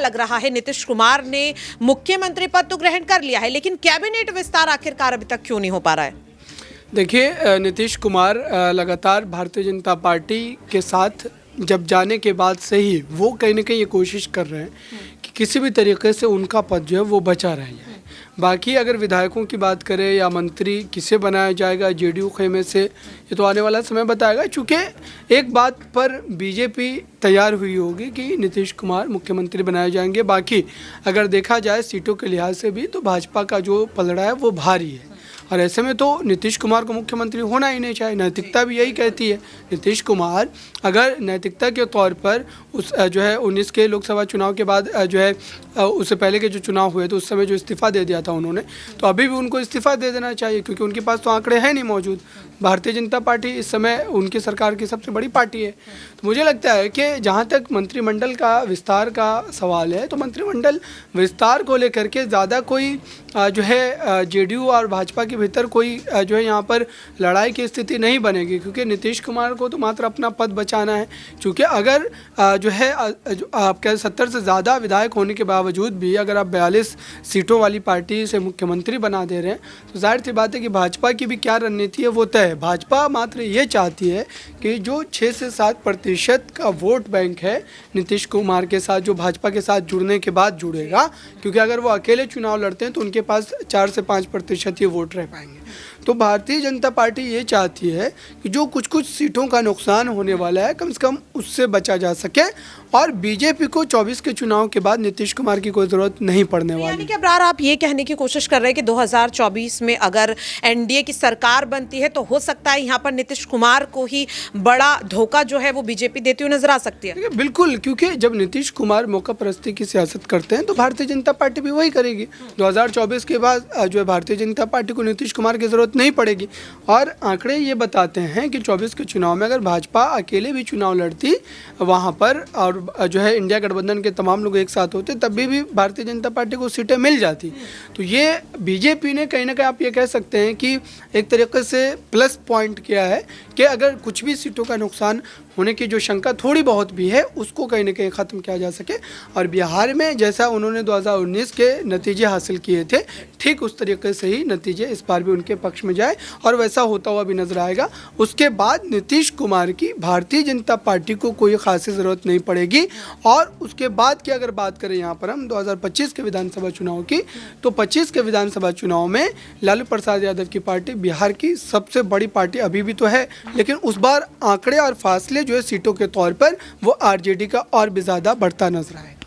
लग रहा है? नीतीश कुमार ने मुख्यमंत्री पद तो ग्रहण कर लिया है, लेकिन कैबिनेट विस्तार आखिरकार अभी तक क्यों नहीं हो पा रहा है? देखिए, नीतीश कुमार लगातार भारतीय जनता पार्टी के साथ जब जाने के बाद से ही वो कहीं ना कहीं ये कोशिश कर रहे हैं कि किसी भी तरीके से उनका पद जो है वो बचा रह जाए। बाकी अगर विधायकों की बात करें या मंत्री किसे बनाया जाएगा जेडीयू खेमे से, ये तो आने वाला समय बताएगा। चूँकि एक बात पर बीजेपी तैयार हुई होगी कि नीतीश कुमार मुख्यमंत्री बनाए जाएंगे। बाकी अगर देखा जाए सीटों के लिहाज से भी तो भाजपा का जो पलड़ा है वो भारी है, और ऐसे में तो नीतीश कुमार को मुख्यमंत्री होना ही नहीं चाहिए। नैतिकता भी यही कहती है। नीतीश कुमार अगर नैतिकता के तौर पर उस जो है 19 के लोकसभा चुनाव के बाद जो है उससे पहले के जो चुनाव हुए तो उस समय जो इस्तीफ़ा दे दिया था उन्होंने, तो अभी भी उनको इस्तीफ़ा दे देना चाहिए, क्योंकि उनके पास तो आंकड़े हैं नहीं मौजूद। भारतीय जनता पार्टी इस समय उनकी सरकार की सबसे बड़ी पार्टी है। तो मुझे लगता है कि जहाँ तक मंत्रिमंडल का विस्तार का सवाल है, तो मंत्रिमंडल विस्तार को लेकर के ज़्यादा कोई जो है जेडीयू और भाजपा के भीतर कोई जो है यहाँ पर लड़ाई की स्थिति नहीं बनेगी, क्योंकि नीतीश कुमार को तो मात्र अपना पद बचाना है। क्योंकि अगर जो है आपके 70 से ज़्यादा विधायक होने के बावजूद भी अगर आप 42 सीटों वाली पार्टी से मुख्यमंत्री बना दे रहे हैं, तो जाहिर सी बात है कि भाजपा की भी क्या रणनीति है वो तय है। भाजपा मात्र ये चाहती है कि जो 6 से 7% का वोट बैंक है नीतीश कुमार के साथ, जो भाजपा के साथ जुड़ने के बाद जुड़ेगा, क्योंकि अगर वो अकेले चुनाव लड़ते हैं तो उनके पास 4 से 5% ही वोट रह पाएंगे। तो भारतीय जनता पार्टी ये चाहती है कि जो कुछ कुछ सीटों का नुकसान होने वाला है कम से कम उससे बचा जा सके, और बीजेपी को 24 के चुनाव के बाद नीतीश कुमार की कोई ज़रूरत नहीं पड़ने वाली। यानी कि अब्रार, आप ये कहने की कोशिश कर रहे हैं कि 2024 में अगर एनडीए की सरकार बनती है तो हो सकता है यहाँ पर नीतीश कुमार को ही बड़ा धोखा जो है वो बीजेपी देती हुई नजर आ सकती है? बिल्कुल, क्योंकि जब नीतीश कुमार मौका परस्ती की सियासत करते हैं तो भारतीय जनता पार्टी भी वही करेगी। 2024 के बाद जो है भारतीय जनता पार्टी को नीतीश कुमार की ज़रूरत नहीं पड़ेगी। और आंकड़े ये बताते हैं कि 24 के चुनाव में अगर भाजपा अकेले भी चुनाव लड़ती वहाँ पर, और जो है इंडिया गठबंधन के तमाम लोग एक साथ होते, तब भी भारतीय जनता पार्टी को सीटें मिल जाती। तो ये बीजेपी ने कहीं ना कहीं आप ये कह सकते हैं कि एक तरीके से प्लस पॉइंट किया है कि अगर कुछ भी सीटों का नुकसान होने की जो शंका थोड़ी बहुत भी है उसको कहीं ना कहीं ख़त्म किया जा सके। और बिहार में जैसा उन्होंने 2019 के नतीजे हासिल किए थे, ठीक उस तरीके से ही नतीजे इस बार भी उनके पक्ष में जाए, और वैसा होता हुआ भी नजर आएगा। उसके बाद नीतीश कुमार की भारतीय जनता पार्टी को कोई खासी ज़रूरत नहीं पड़ेगी। और उसके बाद की अगर बात करें यहाँ पर हम 2025 के विधानसभा चुनाव की, तो 25 के विधानसभा चुनाव में लालू प्रसाद यादव की पार्टी बिहार की सबसे बड़ी पार्टी अभी भी तो है, लेकिन उस बार आंकड़े और फासले जो है सीटों के तौर पर वो आरजेडी का और भी ज़्यादा बढ़ता नजर आएगा।